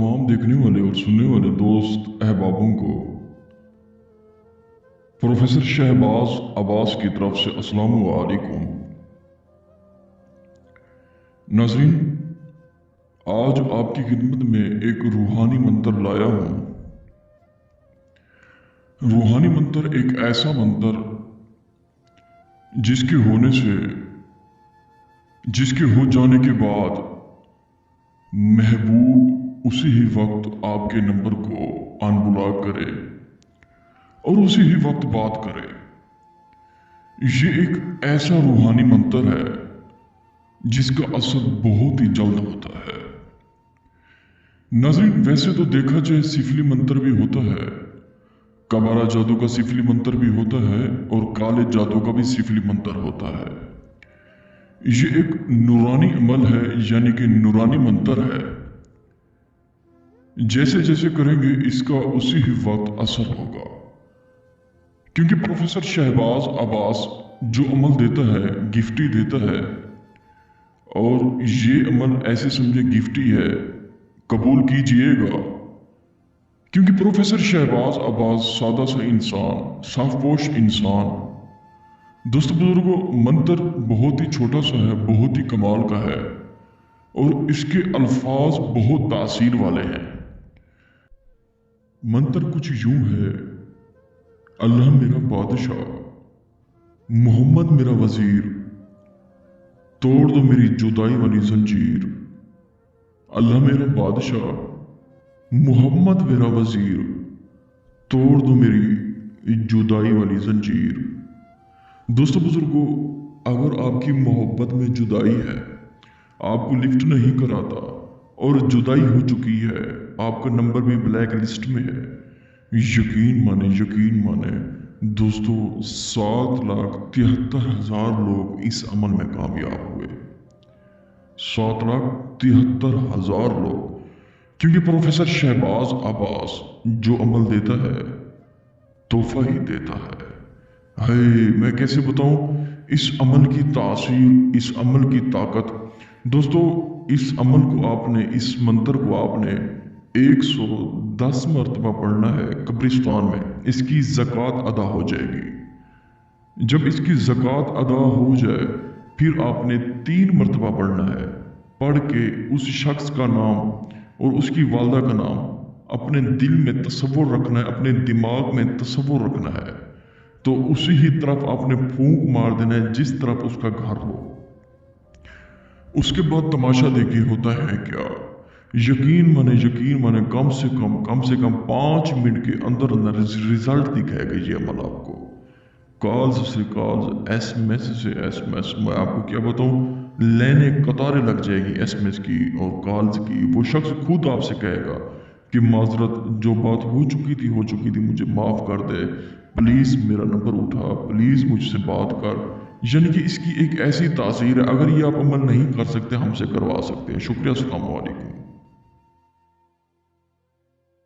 तमाम देखने वाले और सुनने वाले दोस्त अहबाबों को प्रोफेसर शहबाज अब्बास की तरफ से अस्सलामु अलैकुम। नाज़रीन, आज आपकी खिदमत में एक रूहानी मंत्र लाया हूँ। रूहानी मंत्र एक ऐसा मंत्र जिसके हो जाने के बाद महबूब उसी ही वक्त आपके नंबर को अनब्लॉक करे और उसी ही वक्त बात करे। ये एक ऐसा रूहानी मंत्र है जिसका असर बहुत ही जल्द होता है। नाज़रीन, वैसे तो देखा जाए सिफली मंत्र भी होता है, कबारा जादू का सिफली मंत्र भी होता है और काले जादू का भी सिफली मंत्र होता है। ये एक नूरानी अमल है, यानी कि नूरानी मंत्र है। जैसे जैसे करेंगे इसका उसी ही वक्त असर होगा, क्योंकि प्रोफेसर शहबाज अब्बास जो अमल देता है गिफ्टी देता है, और ये अमल ऐसे समझे गिफ्टी है, कबूल कीजिएगा। क्योंकि प्रोफेसर शहबाज अब्बास सादा सा इंसान, साफपोश इंसान। दोस्तों बुजुर्गों, मंत्र बहुत ही छोटा सा है, बहुत ही कमाल का है और इसके अल्फाज बहुत तासीर वाले हैं। मंत्र कुछ यूं है: अल्लाह मेरा बादशाह, मोहम्मद मेरा वजीर, तोड़ दो मेरी जुदाई वाली जंजीर। अल्लाह मेरा बादशाह, मोहम्मद मेरा वजीर, तोड़ दो मेरी जुदाई वाली जंजीर। दोस्तों बुजुर्गों, अगर आपकी मोहब्बत में जुदाई है, आपको लिफ्ट नहीं कराता और जुदाई हो चुकी है, आपका नंबर भी ब्लैक लिस्ट में है, यकीन माने दोस्तों 7,73,000 लोग इस अमल में कामयाब हुए। 7,73,000 लोग। क्योंकि प्रोफेसर शहबाज अब्बास जो अमल देता है तोहफा ही देता है। हाय, मैं कैसे बताऊं इस अमल की तासीर, इस अमल की ताकत। दोस्तों, इस अमल को आपने, इस मंत्र को आपने 110 मरतबा पढ़ना है कब्रिस्तान में। इसकी ज़कात अदा हो जाएगी। जब इसकी ज़कात अदा हो जाए फिर आपने 3 मरतबा पढ़ना है। पढ़ के उस शख्स का नाम और उसकी वालदा का नाम अपने दिल में तसव्वुर रखना है, अपने दिमाग में तसव्वुर रखना है। तो उसी ही तरफ आपने फूंक मार देना है जिस तरफ उसका घर हो। उसके बाद तमाशा देखिए होता है क्या। यकीन माने कम से कम 5 मिनट के अंदर रिजल्ट दिखाएगा ये अमल आपको। कॉल्स से कॉल्स, एसएमएस से एसएमएस। मैं आपको क्या बताऊं, लेने कतारें लग जाएगी एसएमएस की और कॉल्स की। वो शख्स खुद आपसे कहेगा कि माजरत, जो बात हो चुकी थी, मुझे माफ कर दे, प्लीज मेरा नंबर उठा, प्लीज मुझसे बात कर। यानी कि इसकी एक ऐसी तासीर है, अगर ये आप अमल नहीं कर सकते हमसे करवा सकते हैं। शुक्रिया, अस्सलाम वालेकुम।